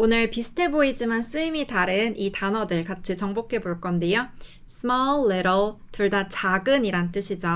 오늘 비슷해 보이지만 쓰임이 다른 이 단어들 같이 정복해 볼 건데요. small, little 둘 다 작은이란 뜻이죠.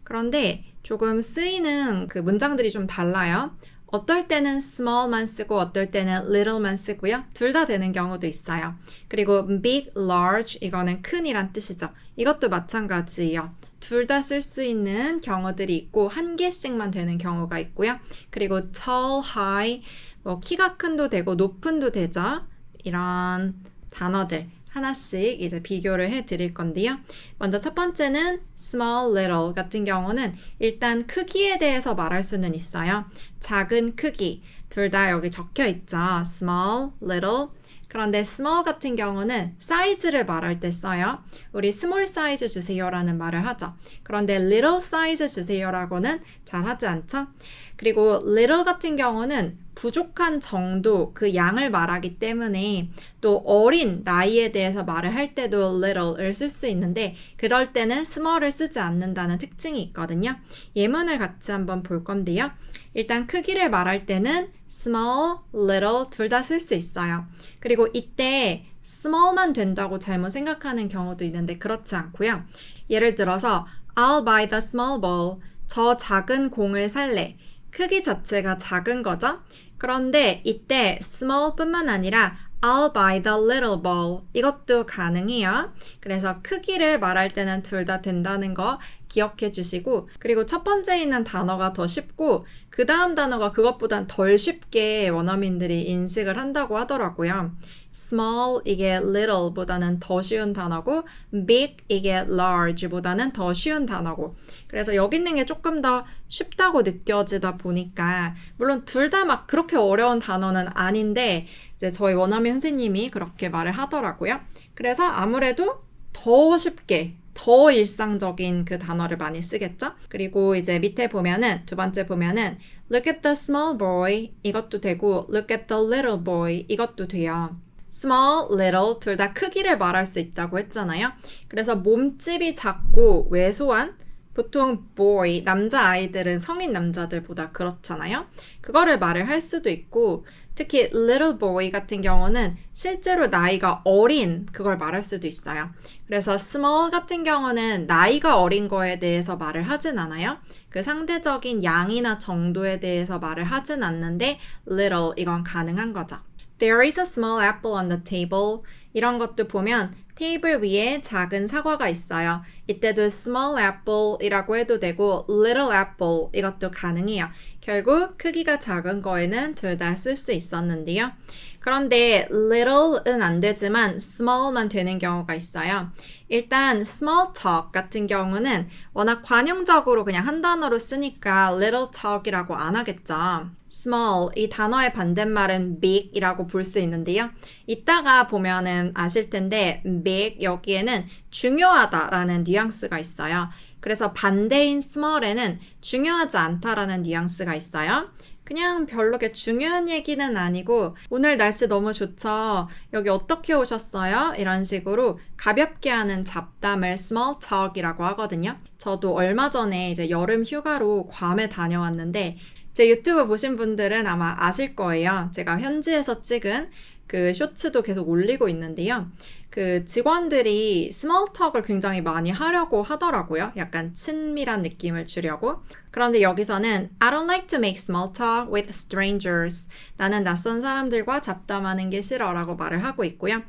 그런데 조금 쓰이는 그 문장들이 좀 달라요. 어떨 때는 small만 쓰고 어떨 때는 little만 쓰고요. 둘 다 되는 경우도 있어요. 그리고 big, large 이거는 큰이란 뜻이죠. 이것도 마찬가지예요. 둘 다 쓸 수 있는 경우들이 있고 한 개씩만 되는 경우가 있고요. 그리고 tall, high 뭐 키가 큰도 되고 높은도 되죠. 이런 단어들 하나씩 이제 비교를 해 드릴 건데요. 먼저 첫 번째는 small, little 같은 경우는 일단 크기에 대해서 말할 수는 있어요. 작은, 크기 둘 다 여기 적혀 있죠. small, little 그런데 small 같은 경우는 사이즈를 말할 때 써요. 우리 small 사이즈 주세요라는 말을 하죠. 그런데 little 사이즈 주세요라고는 잘 하지 않죠. 그리고 little 같은 경우는 부족한 정도, 그 양을 말하기 때문에 또 어린 나이에 대해서 말을 할 때도 little을 쓸 수 있는데 그럴 때는 small을 쓰지 않는다는 특징이 있거든요. 예문을 같이 한번 볼 건데요. 일단 크기를 말할 때는 small, little 둘 다 쓸 수 있어요. 그리고 이때 small만 된다고 잘못 생각하는 경우도 있는데 그렇지 않고요. 예를 들어서 I'll buy the small ball. 저 작은 공을 살래. 크기 자체가 작은 거죠. 그런데 이때 small 뿐만 아니라 I'll buy the little ball. 이것도 가능해요. 그래서 크기를 말할 때는 둘 다 된다는 거 기억해 주시고 그리고 첫 번째 있는 단어가 더 쉽고 그 다음 단어가 그것보단 덜 쉽게 원어민들이 인식을 한다고 하더라고요. small 이게 little 보다는 더 쉬운 단어고 big 이게 large 보다는 더 쉬운 단어고 그래서 여기 있는 게 조금 더 쉽다고 느껴지다 보니까 물론 둘 다 막 그렇게 어려운 단어는 아닌데 이제 저희 원어민 선생님이 그렇게 말을 하더라고요. 그래서 아무래도 더 쉽게 더 일상적인 그 단어를 많이 쓰겠죠? 그리고 이제 밑에 보면은 두 번째 보면은 look at the small boy 이것도 되고 look at the little boy 이것도 돼요. small, little 둘 다 크기를 말할 수 있다고 했잖아요. 그래서 몸집이 작고 왜소한 보통 boy, 남자아이들은 성인 남자들보다 그렇잖아요. 그거를 말을 할 수도 있고 특히 little boy 같은 경우는 실제로 나이가 어린 그걸 말할 수도 있어요. 그래서 small 같은 경우는 나이가 어린 거에 대해서 말을 하진 않아요. 그 상대적인 양이나 정도에 대해서 말을 하진 않는데 little 이건 가능한 거죠. There is a small apple on the table. 이런 것도 보면 테이블 위에 작은 사과가 있어요. 이때도 small apple 이라고 해도 되고 little apple 이것도 가능해요. 결국 크기가 작은 거에는 둘 다 쓸 수 있었는데요. 그런데 little은 안 되지만 small만 되는 경우가 있어요. 일단 small talk 같은 경우는 워낙 관용적으로 그냥 한 단어로 쓰니까 little talk이라고 안 하겠죠. small 이 단어의 반대말은 big 이라고 볼 수 있는데요. 이따가 보면은 아실 텐데 big 여기에는 중요하다라는 뉘앙스가 있어요. 그래서 반대인 small에는 중요하지 않다라는 뉘앙스가 있어요. 그냥 별로 그렇게 중요한 얘기는 아니고 오늘 날씨 너무 좋죠? 여기 어떻게 오셨어요? 이런 식으로 가볍게 하는 잡담을 small talk이라고 하거든요. 저도 얼마 전에 이제 여름 휴가로 괌에 다녀왔는데 제 유튜브 보신 분들은 아마 아실 거예요. 제가 현지에서 찍은 그 쇼츠도 계속 올리고 있는데요. 그 직원들이 스몰 톡을 굉장히 많이 하려고 하더라고요. 약간 친밀한 느낌을 주려고. 그런데 여기서는 I don't like to make small talk with strangers. 나는 낯선 사람들과 잡담하는 게 싫어 라고 말을 하고 있고요.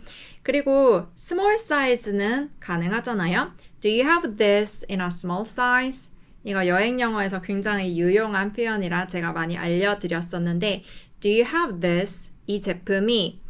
그리고 small size는 가능하잖아요. Do you have this in a small size? 이거 여행 영어에서 굉장히 유용한 표현이라 제가 많이 알려드렸었는데 Do you have this? 이 제품이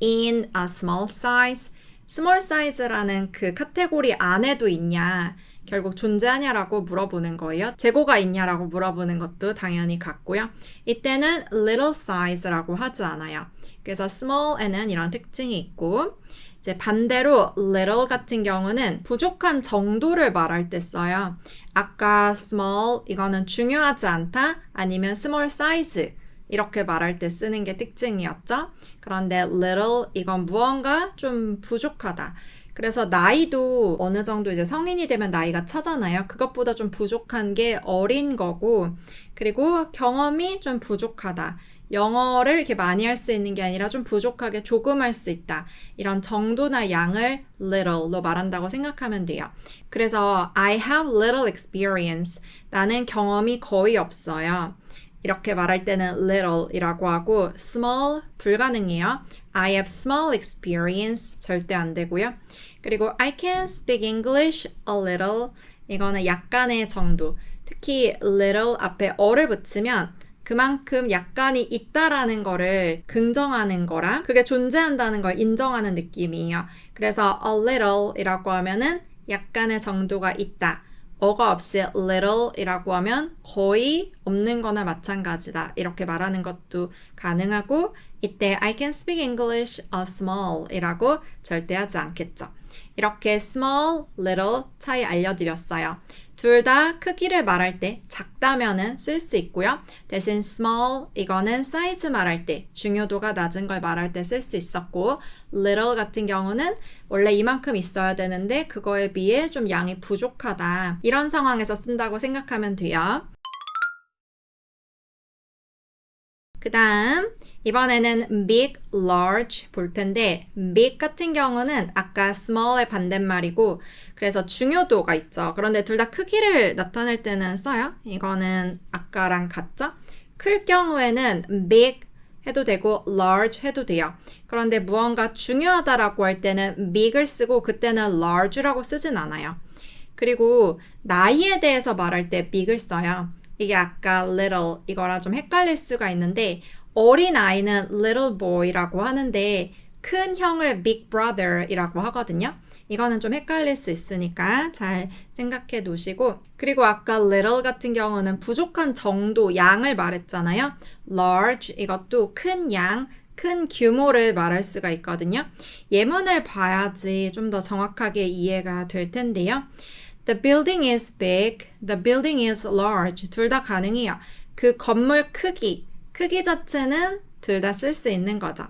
in a small size? small size라는 그 카테고리 안에도 있냐? 결국 존재하냐라고 물어보는 거예요. 재고가 있냐라고 물어보는 것도 당연히 같고요. 이때는 little size라고 하지 않아요. 그래서 small에는 이런 특징이 있고 이제 반대로 little 같은 경우는 부족한 정도를 말할 때 써요. 아까 small 이거는 중요하지 않다 아니면 small size 이렇게 말할 때 쓰는 게 특징이었죠. 그런데 little 이건 무언가 좀 부족하다. 그래서 나이도 어느 정도 이제 성인이 되면 나이가 차잖아요. 그것보다 좀 부족한 게 어린 거고 그리고 경험이 좀 부족하다. 영어를 이렇게 많이 할 수 있는 게 아니라 좀 부족하게 조금 할 수 있다. 이런 정도나 양을 little로 말한다고 생각하면 돼요. 그래서 I have little experience. 나는 경험이 거의 없어요. 이렇게 말할 때는 little이라고 하고 small 불가능해요. I have small experience 절대 안 되고요. 그리고 I can speak English a little. 이거는 약간의 정도. 특히 little 앞에 어를 붙이면 그만큼 약간이 있다라는 거를 긍정하는 거라 그게 존재한다는 걸 인정하는 느낌이에요. 그래서 a little 이라고 하면은 약간의 정도가 있다. 어가 없이 little 이라고 하면 거의 없는 거나 마찬가지다. 이렇게 말하는 것도 가능하고 이때 I can speak English a small 이라고 절대 하지 않겠죠. 이렇게 small, little 차이 알려드렸어요. 둘 다 크기를 말할 때 작다면은 쓸 수 있고요. 대신 small 이거는 사이즈 말할 때 중요도가 낮은 걸 말할 때 쓸 수 있었고 little 같은 경우는 원래 이만큼 있어야 되는데 그거에 비해 좀 양이 부족하다. 이런 상황에서 쓴다고 생각하면 돼요. 그 다음 이번에는 big, large 볼 텐데 big 같은 경우는 아까 small의 반대말이고 그래서 중요도가 있죠. 그런데 둘 다 크기를 나타낼 때는 써요. 이거는 아까랑 같죠? 클 경우에는 big 해도 되고 large 해도 돼요. 그런데 무언가 중요하다라고 할 때는 big을 쓰고 그때는 large라고 쓰진 않아요. 그리고 나이에 대해서 말할 때 big을 써요. 이게 아까 little 이거랑 좀 헷갈릴 수가 있는데 어린 아이는 little boy라고 하는데 큰 형을 big brother이라고 하거든요. 이거는 좀 헷갈릴 수 있으니까 잘 생각해 놓으시고 그리고 아까 little 같은 경우는 부족한 정도, 양을 말했잖아요. large 이것도 큰 양, 큰 규모를 말할 수가 있거든요. 예문을 봐야지 좀 더 정확하게 이해가 될 텐데요. The building is big, the building is large. 둘 다 가능해요. 그 건물 크기 자체는 둘 다 쓸 수 있는 거죠.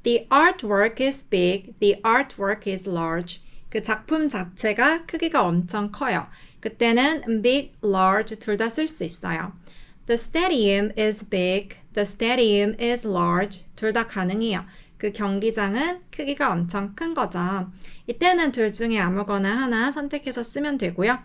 The artwork is big, the artwork is large. 그 작품 자체가 크기가 엄청 커요. 그때는 big, large 둘 다 쓸 수 있어요. The stadium is big, the stadium is large. 둘 다 가능해요. 그 경기장은 크기가 엄청 큰 거죠. 이때는 둘 중에 아무거나 하나 선택해서 쓰면 되고요.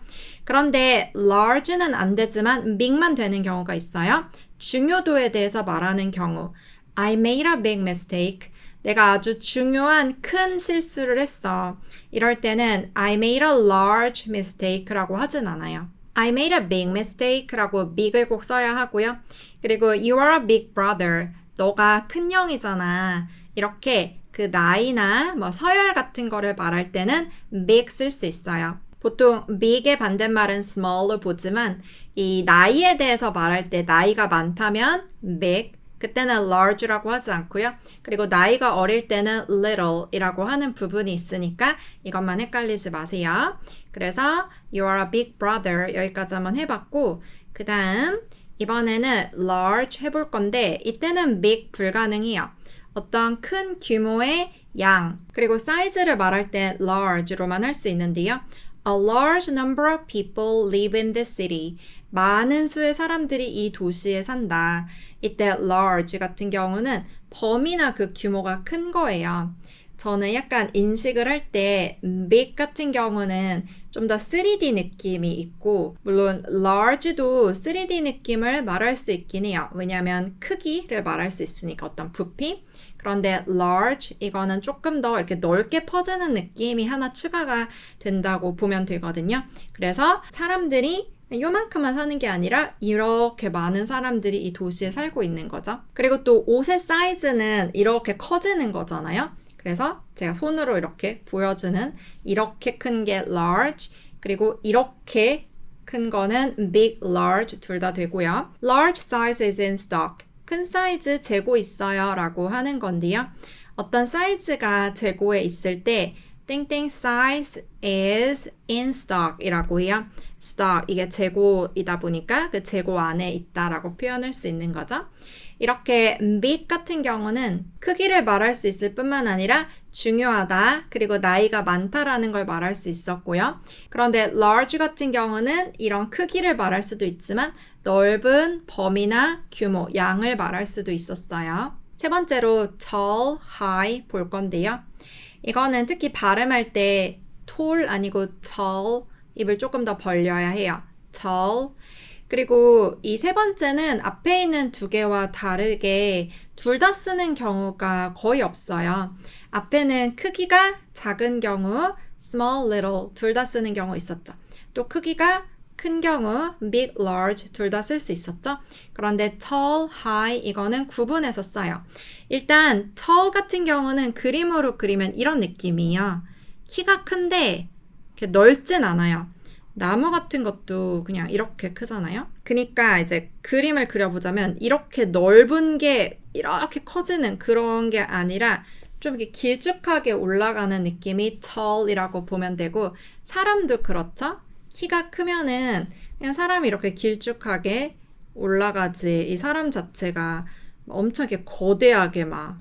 그런데 large는 안 되지만 big만 되는 경우가 있어요. 중요도에 대해서 말하는 경우 I made a big mistake. 내가 아주 중요한 큰 실수를 했어. 이럴 때는 I made a large mistake라고 하진 않아요. I made a big mistake라고 big을 꼭 써야 하고요. 그리고 you are a big brother. 너가 큰 형이잖아. 이렇게 그 나이나 뭐 서열 같은 거를 말할 때는 big 쓸 수 있어요. 보통 big의 반대말은 small로 보지만 이 나이에 대해서 말할 때 나이가 많다면 big, 그때는 large라고 하지 않고요. 그리고 나이가 어릴 때는 little이라고 하는 부분이 있으니까 이것만 헷갈리지 마세요. 그래서 you are a big brother 여기까지 한번 해봤고 그 다음 이번에는 large 해볼 건데 이때는 big 불가능해요. 어떤 큰 규모의 양 그리고 사이즈를 말할 때 large로만 할 수 있는데요. A large number of people live in this city. 많은 수의 사람들이 이 도시에 산다. 이때 large 같은 경우는 범위나 그 규모가 큰 거예요. 저는 약간 인식을 할 때 big 같은 경우는 좀 더 3D 느낌이 있고 물론 large도 3D 느낌을 말할 수 있긴 해요. 왜냐하면 크기를 말할 수 있으니까 어떤 부피 그런데 large 이거는 조금 더 이렇게 넓게 퍼지는 느낌이 하나 추가가 된다고 보면 되거든요. 그래서 사람들이 요만큼만 사는 게 아니라 이렇게 많은 사람들이 이 도시에 살고 있는 거죠. 그리고 또 옷의 사이즈는 이렇게 커지는 거잖아요. 그래서 제가 손으로 이렇게 보여주는 이렇게 큰 게 large 그리고 이렇게 큰 거는 big, large 둘 다 되고요. Large size is in stock. 큰 사이즈 재고 있어요 라고 하는 건데요. 어떤 사이즈가 재고에 있을 때 땡땡 size is in stock 이라고 해요. stock 이게 재고이다 보니까 그 재고 안에 있다라고 표현할 수 있는 거죠. 이렇게 big 같은 경우는 크기를 말할 수 있을 뿐만 아니라 중요하다 그리고 나이가 많다라는 걸 말할 수 있었고요. 그런데 large 같은 경우는 이런 크기를 말할 수도 있지만 넓은 범위나 규모, 양을 말할 수도 있었어요. 세 번째로 tall, high 볼 건데요. 이거는 특히 발음할 때 tall 아니고 tall 입을 조금 더 벌려야 해요. tall. 그리고 이 세 번째는 앞에 있는 두 개와 다르게 둘 다 쓰는 경우가 거의 없어요. 앞에는 크기가 작은 경우, small, little 둘 다 쓰는 경우 있었죠. 또 크기가 큰 경우, big, large 둘 다 쓸 수 있었죠. 그런데 tall, high 이거는 구분해서 써요. 일단 tall 같은 경우는 그림으로 그리면 이런 느낌이에요. 키가 큰데 이렇게 넓진 않아요. 나무 같은 것도 그냥 이렇게 크잖아요. 그러니까 이제 그림을 그려보자면 이렇게 넓은 게 이렇게 커지는 그런 게 아니라 좀 이렇게 길쭉하게 올라가는 느낌이 tall이라고 보면 되고, 사람도 그렇죠? 키가 크면은 그냥 사람이 이렇게 길쭉하게 올라가지 이 사람 자체가 엄청 이렇게 거대하게 막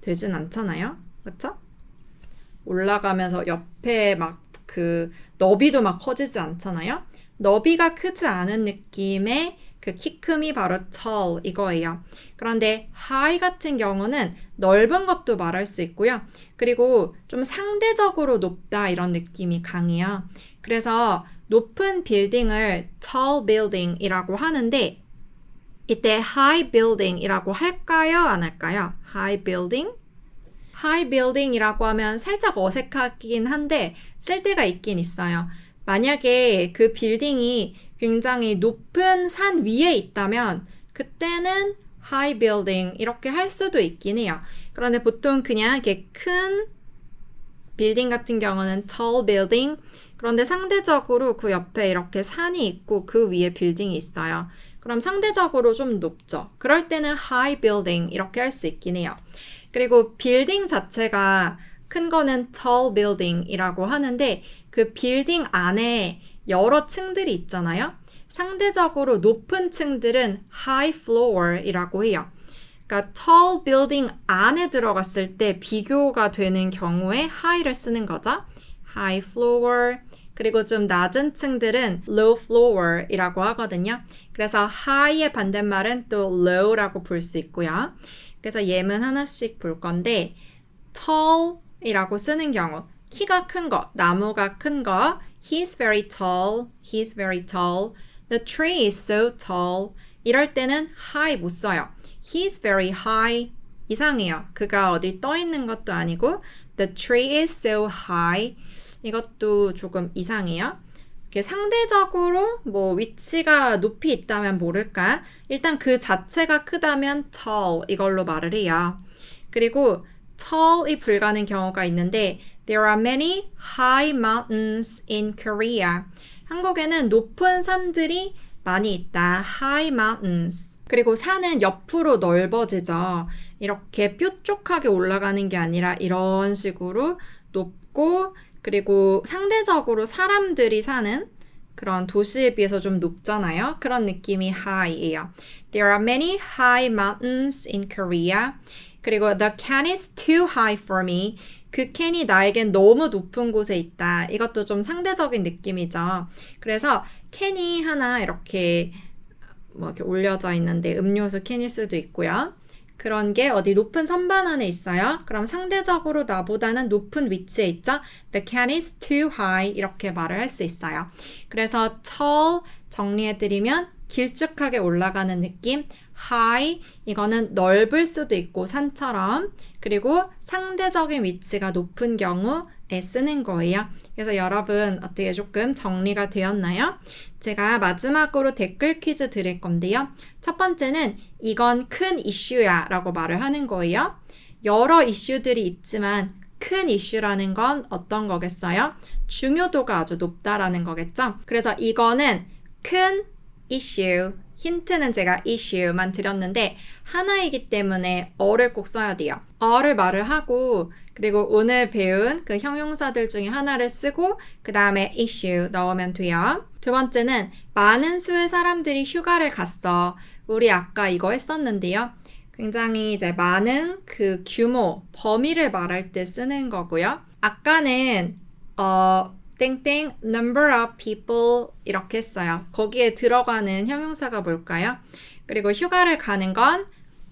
되진 않잖아요. 그렇죠? 올라가면서 옆에 막 그 너비도 막 커지지 않잖아요. 너비가 크지 않은 느낌의 그 키 큼이 바로 tall 이거예요. 그런데 high 같은 경우는 넓은 것도 말할 수 있고요. 그리고 좀 상대적으로 높다 이런 느낌이 강해요. 그래서 높은 빌딩을 tall building 이라고 하는데, 이때 high building 이라고 할까요? 안 할까요? high building? high building 이라고 하면 살짝 어색하긴 한데 쓸 때가 있긴 있어요. 만약에 그 빌딩이 굉장히 높은 산 위에 있다면 그때는 high building 이렇게 할 수도 있긴 해요. 그런데 보통 그냥 이렇게 큰 빌딩 같은 경우는 tall building, 그런데 상대적으로 그 옆에 이렇게 산이 있고 그 위에 빌딩이 있어요. 그럼 상대적으로 좀 높죠. 그럴 때는 high building 이렇게 할 수 있긴 해요. 그리고 빌딩 자체가 큰 거는 tall building 이라고 하는데 그 빌딩 안에 여러 층들이 있잖아요. 상대적으로 높은 층들은 high floor 이라고 해요. 그러니까 tall building 안에 들어갔을 때 비교가 되는 경우에 high를 쓰는 거죠. high floor. 그리고 좀 낮은 층들은 low floor 이라고 하거든요. 그래서 high의 반대말은 또 low라고 볼 수 있고요. 그래서 예문 하나씩 볼 건데, tall 이라고 쓰는 경우, 키가 큰 거, 나무가 큰 거, he's very tall, he's very tall, the tree is so tall. 이럴 때는 high 못 써요. he's very high 이상해요. 그가 어디 떠 있는 것도 아니고 the tree is so high 이것도 조금 이상해요. 이렇게 상대적으로 뭐 위치가 높이 있다면 모를까? 일단 그 자체가 크다면 tall 이걸로 말을 해요. 그리고 tall이 불가는 경우가 있는데 there are many high mountains in Korea. 한국에는 높은 산들이 많이 있다. high mountains. 그리고 산은 옆으로 넓어지죠. 이렇게 뾰족하게 올라가는 게 아니라 이런 식으로 높고, 그리고 상대적으로 사람들이 사는 그런 도시에 비해서 좀 높잖아요. 그런 느낌이 high예요. There are many high mountains in Korea. 그리고 the can is too high for me. 그 캔이 나에겐 너무 높은 곳에 있다. 이것도 좀 상대적인 느낌이죠. 그래서 캔이 하나 이렇게 뭐 이렇게 올려져 있는데 음료수 캔일 수도 있고요. 그런 게 어디 높은 선반 안에 있어요. 그럼 상대적으로 나보다는 높은 위치에 있죠. The can is too high 이렇게 말을 할 수 있어요. 그래서 tall 정리해드리면 길쭉하게 올라가는 느낌. high 이거는 넓을 수도 있고 산처럼, 그리고 상대적인 위치가 높은 경우에 쓰는 거예요. 그래서 여러분 어떻게 조금 정리가 되었나요? 제가 마지막으로 댓글 퀴즈 드릴 건데요. 첫 번째는 이건 큰 이슈야 라고 말을 하는 거예요. 여러 이슈들이 있지만 큰 이슈라는 건 어떤 거겠어요? 중요도가 아주 높다라는 거겠죠? 그래서 이거는 큰 이슈, 힌트는 제가 issue만 드렸는데 하나이기 때문에 어를 꼭 써야 돼요. 어를 말을 하고, 그리고 오늘 배운 그 형용사들 중에 하나를 쓰고 그 다음에 issue 넣으면 돼요. 두 번째는 많은 수의 사람들이 휴가를 갔어. 우리 아까 이거 했었는데요. 굉장히 이제 많은 그 규모, 범위를 말할 때 쓰는 거고요. 아까는 땡땡 number of people 이렇게 했어요. 거기에 들어가는 형용사가 뭘까요? 그리고 휴가를 가는 건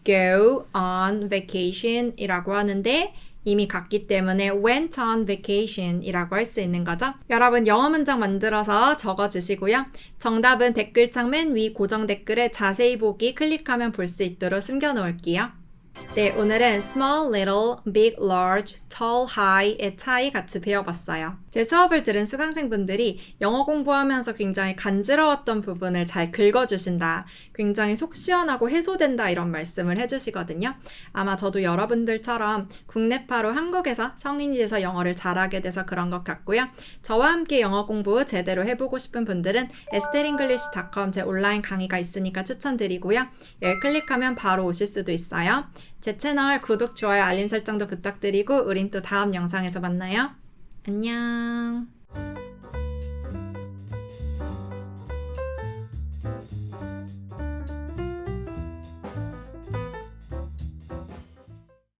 go on vacation 이라고 하는데 이미 갔기 때문에 went on vacation 이라고 할 수 있는 거죠. 여러분 영어 문장 만들어서 적어주시고요. 정답은 댓글창 맨 위 고정 댓글에 자세히 보기 클릭하면 볼 수 있도록 숨겨놓을게요. 네, 오늘은 small, little, big, large, tall, high의 차이 같이 배워봤어요. 제 수업을 들은 수강생분들이 영어 공부하면서 굉장히 간지러웠던 부분을 잘 긁어주신다. 굉장히 속 시원하고 해소된다 이런 말씀을 해주시거든요. 아마 저도 여러분들처럼 국내파로 한국에서 성인이 돼서 영어를 잘하게 돼서 그런 것 같고요. 저와 함께 영어 공부 제대로 해보고 싶은 분들은 estelenglish.com 제 온라인 강의가 있으니까 추천드리고요. 여기 클릭하면 바로 오실 수도 있어요. 제 채널 구독, 좋아요, 알림 설정도 부탁드리고 우린 또 다음 영상에서 만나요. 안녕.